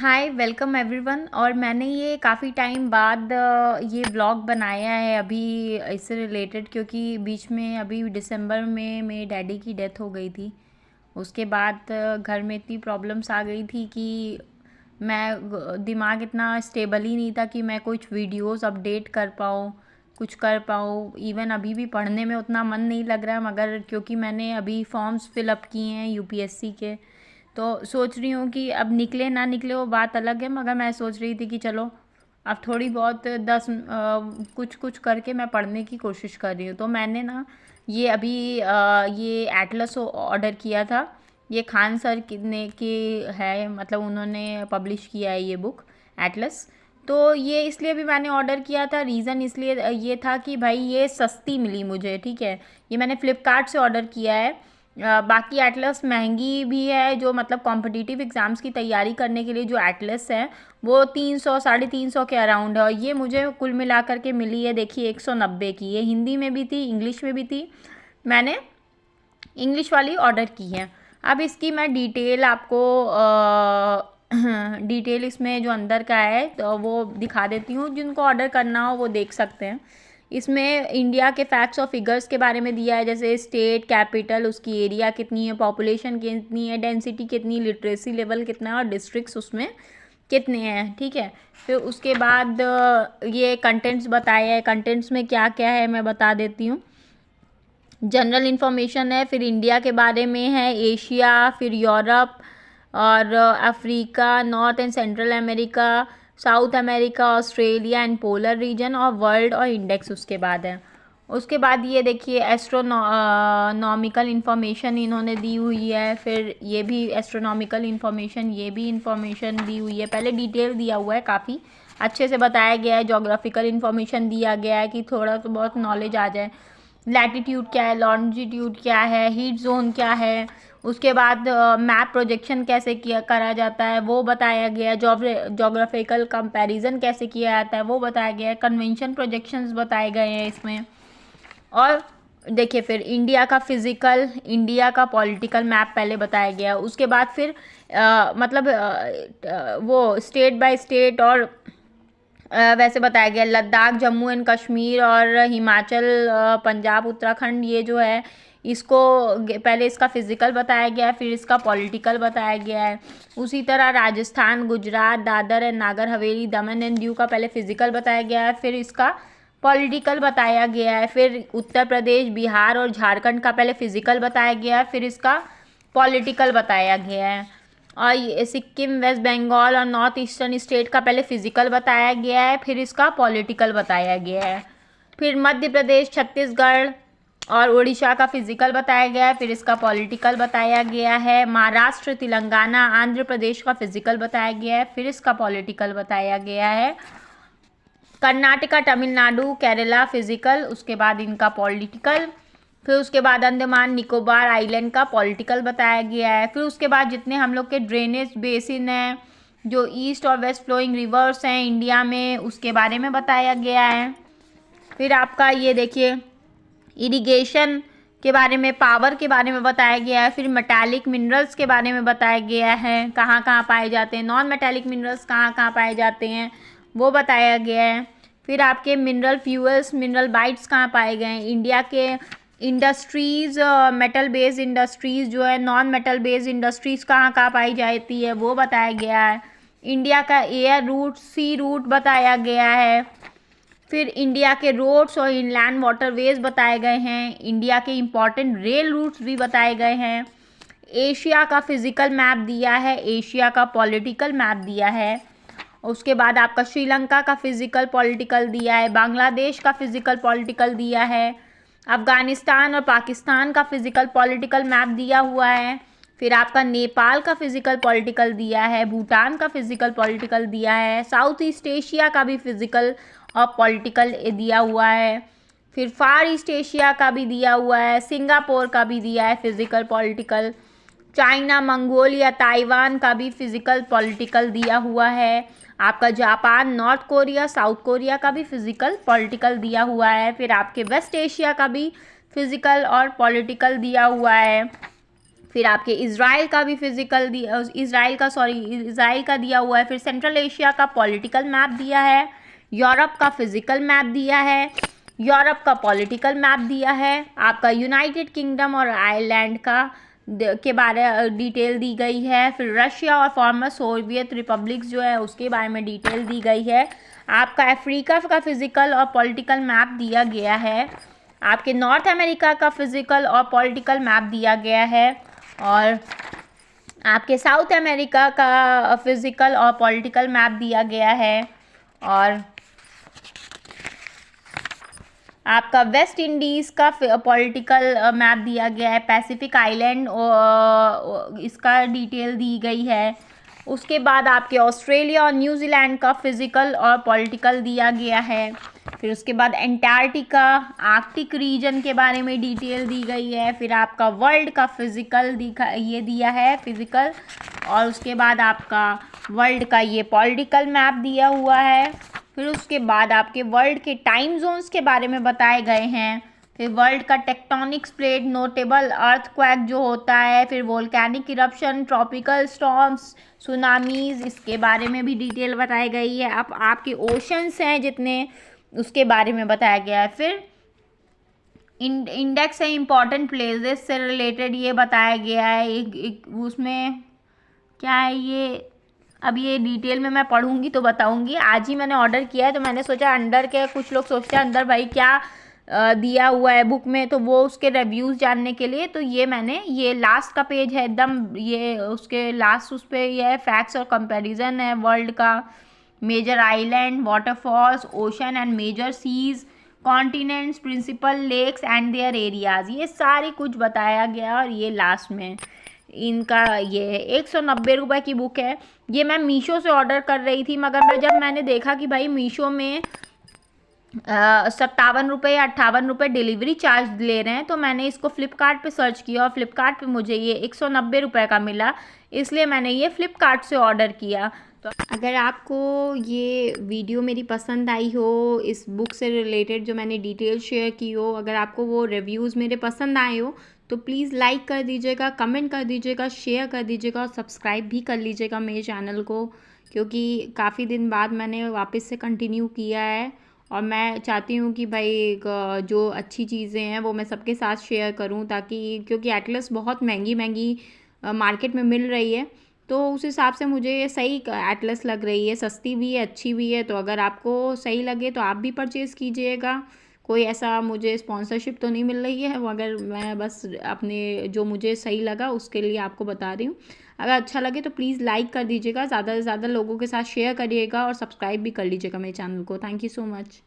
Hi welcome everyone. और मैंने ये काफ़ी टाइम बाद ये व्लॉग बनाया है अभी इससे रिलेटेड, क्योंकि बीच में अभी दिसंबर में मेरे डैडी की डेथ हो गई थी। उसके बाद घर में इतनी प्रॉब्लम्स आ गई थी कि दिमाग इतना स्टेबल ही नहीं था कि मैं कुछ वीडियोस अपडेट कर पाऊँ, कुछ कर पाऊँ। इवन अभी भी पढ़ने में उतना मन नहीं लग रहा है, मगर क्योंकि मैंने अभी फॉर्म्स फिलअप किए हैं यूपीएससी के, तो सोच रही हूँ कि अब निकले ना निकले वो बात अलग है, मगर मैं सोच रही थी कि चलो अब थोड़ी बहुत कुछ कुछ करके मैं पढ़ने की कोशिश कर रही हूँ। तो मैंने ना ये अभी ये एटलस ऑर्डर किया था। ये खान सर ने की है, मतलब उन्होंने पब्लिश किया है ये बुक एटलस। तो ये इसलिए भी मैंने ऑर्डर किया था, रीज़न इसलिए ये था कि भाई ये सस्ती मिली मुझे, ठीक है। ये मैंने फ़्लिपकार्ट से ऑर्डर किया है। बाकी एटलस महंगी भी है, जो मतलब कॉम्पिटिटिव एग्ज़ाम्स की तैयारी करने के लिए जो एटलस है वो 300 350 के अराउंड है। और ये मुझे कुल मिलाकर के मिली है, देखिए 190 की। ये हिंदी में भी थी, इंग्लिश में भी थी। मैंने इंग्लिश वाली ऑर्डर की है। अब इसकी मैं डिटेल आपको डिटेल इसमें जो अंदर का है तो वो दिखा देती हूँ। जिनको ऑर्डर करना हो वो देख सकते हैं। इसमें इंडिया के फैक्ट्स और फिगर्स के बारे में दिया है, जैसे स्टेट कैपिटल, उसकी एरिया कितनी है, पॉपुलेशन कितनी है, डेंसिटी कितनी, लिटरेसी लेवल कितना है और डिस्ट्रिक्ट्स उसमें कितने हैं, ठीक है। फिर उसके बाद ये कंटेंट्स बताया है। कंटेंट्स में क्या क्या है मैं बता देती हूँ। जनरल इन्फॉर्मेशन है, फिर इंडिया के बारे में है, एशिया, फिर यूरोप और Africa, north and central America, south America, Australia and polar region और वर्ल्ड और इंडेक्स उसके बाद है। उसके बाद ये देखिए एस्ट्रोनॉमिकल इन्फॉर्मेशन इन्होंने दी हुई है। फिर ये भी एस्ट्रोनॉमिकल इन्फॉर्मेशन, ये भी इन्फॉर्मेशन दी हुई है। पहले डिटेल दिया हुआ है, काफ़ी अच्छे से बताया गया है। जोग्राफिकल इन्फॉर्मेशन दिया गया है कि थोड़ा तो बहुत नॉलेज आ जाए। लैटिट्यूड क्या है, लॉन्जिट्यूड क्या है, हीट जोन क्या है, उसके बाद मैप प्रोजेक्शन कैसे किया करा जाता है वो बताया गया है। जोग्राफिकल कंपैरिजन कैसे किया जाता है वो बताया गया है। कन्वेंशन प्रोजेक्शंस बताए गए हैं इसमें। और देखिए फिर इंडिया का फिजिकल, इंडिया का पॉलिटिकल मैप पहले बताया गया। उसके बाद फिर वो स्टेट बाय स्टेट और वैसे बताया गया। लद्दाख, जम्मू एंड कश्मीर और हिमाचल, पंजाब, उत्तराखंड, ये जो है इसको पहले इसका फिजिकल बताया गया है, फिर इसका पॉलिटिकल बताया गया है। उसी तरह Rajasthan, Gujarat, Dadar and Nagar Haveli, Daman and Diu का पहले फिजिकल बताया गया है, फिर इसका पॉलिटिकल बताया गया है। फिर उत्तर प्रदेश, बिहार और झारखंड का पहले फिजिकल बताया गया है, फिर इसका पॉलिटिकल बताया गया है। और ये सिक्किम, वेस्ट बंगाल और नॉर्थ ईस्टर्न स्टेट का पहले फिजिकल बताया गया है, फिर इसका पॉलिटिकल बताया गया है। फिर मध्य प्रदेश, छत्तीसगढ़ और उड़ीसा का फिजिकल बताया गया है, फिर इसका पॉलिटिकल बताया गया है। महाराष्ट्र, तेलंगाना, आंध्र प्रदेश का फिजिकल बताया गया है, फिर इसका पॉलिटिकल बताया गया है। कर्नाटका, तमिलनाडु, केरला फिजिकल, उसके बाद इनका पॉलिटिकल। फिर उसके बाद अंडमान निकोबार आइलैंड का पॉलिटिकल बताया गया है। फिर उसके बाद जितने हम लोग के ड्रेनेज बेसिन हैं, जो ईस्ट और वेस्ट फ्लोइंग रिवर्स हैं इंडिया में, उसके बारे में बताया गया है। फिर आपका ये देखिए इरिगेशन के बारे में, पावर के बारे में बताया गया है। फिर मेटालिक मिनरल्स के बारे में बताया गया है, कहाँ कहाँ पाए जाते हैं। नॉन मेटालिक मिनरल्स कहाँ कहाँ पाए जाते हैं वो बताया गया है। फिर आपके मिनरल फ्यूल्स, मिनरल बाइट्स कहाँ पाए गए हैं। इंडिया के इंडस्ट्रीज़, मेटल बेस्ड इंडस्ट्रीज़ जो है, नॉन मेटल बेस्ड इंडस्ट्रीज़ कहाँ कहाँ पाई जाती है वो बताया गया है। इंडिया का एयर रूट, सी रूट बताया गया है। फिर इंडिया के रोड्स और इनलैंड वाटरवेज बताए गए हैं। इंडिया के इम्पॉर्टेंट रेल रूट्स भी बताए गए हैं। एशिया का फिजिकल मैप दिया है, एशिया का पॉलिटिकल मैप दिया है। उसके बाद आपका श्रीलंका का फिजिकल पॉलिटिकल दिया है, बांग्लादेश का फिजिकल पॉलिटिकल दिया है, अफ़गानिस्तान और पाकिस्तान का फिजिकल पॉलिटिकल मैप दिया हुआ है। फिर आपका नेपाल का फिजिकल पॉलिटिकल दिया है, भूटान का फिजिकल पॉलिटिकल दिया है, साउथ ईस्ट एशिया का भी फिजिकल और पॉलिटिकल दिया हुआ है। फिर फार ईस्ट एशिया का भी दिया हुआ है, सिंगापुर का भी दिया है physical political, China, Mongolia, Taiwan का भी फिजिकल पॉलिटिकल दिया हुआ है। आपका Japan, north Korea, south Korea का भी फिजिकल पॉलिटिकल दिया हुआ है। फिर आपके वेस्ट एशिया का भी फिजिकल और पॉलिटिकल दिया हुआ है। फिर आपके इज़राइल का भी फिजिकल दिया, इज़राइल का दिया हुआ है। फिर सेंट्रल एशिया का पॉलिटिकल मैप दिया है, यूरोप का फिजिकल मैप दिया है, यूरोप का पॉलिटिकल मैप दिया है, आपका यूनाइटेड किंगडम और आयरलैंड का के बारे डिटेल दी गई है। फिर रशिया और फॉर्मर सोवियत रिपब्लिक्स जो है उसके बारे में डिटेल दी गई है। आपका अफ्रीका का फिजिकल और पॉलिटिकल मैप दिया गया है। आपके नॉर्थ अमेरिका का फिजिकल और पॉलिटिकल मैप दिया गया है। और आपके साउथ अमेरिका का फिजिकल और पॉलिटिकल मैप दिया गया है। और आपका वेस्ट इंडीज़ का पॉलिटिकल मैप दिया गया है। पैसिफिक आइलैंड इसका डिटेल दी गई है। उसके बाद आपके ऑस्ट्रेलिया और न्यूजीलैंड का फिजिकल और पॉलिटिकल दिया गया है। फिर उसके बाद एंटार्क्टिका, आर्कटिक रीजन के बारे में डिटेल दी गई है। फिर आपका वर्ल्ड का फिजिकल दिया है फिजिकल। और उसके बाद आपका वर्ल्ड का ये पॉलिटिकल मैप दिया हुआ है। फिर उसके बाद आपके वर्ल्ड के टाइम जोन्स के बारे में बताए गए हैं। फिर वर्ल्ड का टेक्टोनिक्स प्लेट, नोटेबल अर्थक्वेक जो होता है, फिर volcanic eruption, tropical storms, tsunamis, इसके बारे में भी डिटेल बताई गई है। अब आपके ओशंस हैं जितने, उसके बारे में बताया गया है। फिर इंडेक्स है इम्पॉर्टेंट प्लेसेस से रिलेटेड ये बताया गया है। एक उसमें क्या है ये, अब ये डिटेल में मैं पढ़ूंगी तो बताऊंगी। आज ही मैंने ऑर्डर किया है तो मैंने सोचा अंदर के, कुछ लोग सोचते हैं अंदर भाई क्या दिया हुआ है बुक में, तो वो उसके रिव्यूज़ जानने के लिए तो ये मैंने, ये लास्ट का पेज है एकदम, ये उसके लास्ट उस पर ये है फैक्ट्स और कंपैरिजन है वर्ल्ड का। Major island, waterfalls, ocean and major seas, continents, principal lakes and their areas, ये सारी कुछ बताया गया। और ये लास्ट में इनका ये 190 रुपये की बुक है। ये मैं मीशो से ऑर्डर कर रही थी, मगर जब मैंने देखा कि भाई मीशो में 57 रुपये या 58 रुपये डिलीवरी चार्ज ले रहे हैं, तो मैंने इसको फ़्लिपकार्ट पे सर्च किया और फ़्लिपकार्ट पे मुझे ये 190 रुपये का मिला, इसलिए मैंने ये फ़्लिपकार्ट से ऑर्डर किया। तो अगर आपको ये वीडियो मेरी पसंद आई हो, इस बुक से रिलेटेड जो मैंने डिटेल शेयर की हो, अगर आपको वो रिव्यूज़ मेरे पसंद आए हो तो प्लीज़ लाइक कर दीजिएगा, कमेंट कर दीजिएगा, शेयर कर दीजिएगा और सब्सक्राइब भी कर लीजिएगा मेरे चैनल को, क्योंकि काफ़ी दिन बाद मैंने वापस से कंटिन्यू किया है। और मैं चाहती हूँ कि भाई जो अच्छी चीज़ें हैं वो मैं सबके साथ शेयर करूँ, ताकि क्योंकि एटलस बहुत महंगी मार्केट में मिल रही है, तो उस हिसाब से मुझे ये सही एटलस लग रही है, सस्ती भी है, अच्छी भी है। तो अगर आपको सही लगे तो आप भी परचेज़ कीजिएगा। कोई ऐसा मुझे स्पॉन्सरशिप तो नहीं मिल रही है, मगर मैं बस अपने जो मुझे सही लगा उसके लिए आपको बता रही हूँ। अगर अच्छा लगे तो प्लीज़ लाइक कर दीजिएगा, ज़्यादा से ज़्यादा लोगों के साथ शेयर करिएगा और सब्सक्राइब भी कर लीजिएगा मेरे चैनल को। Thank you so much.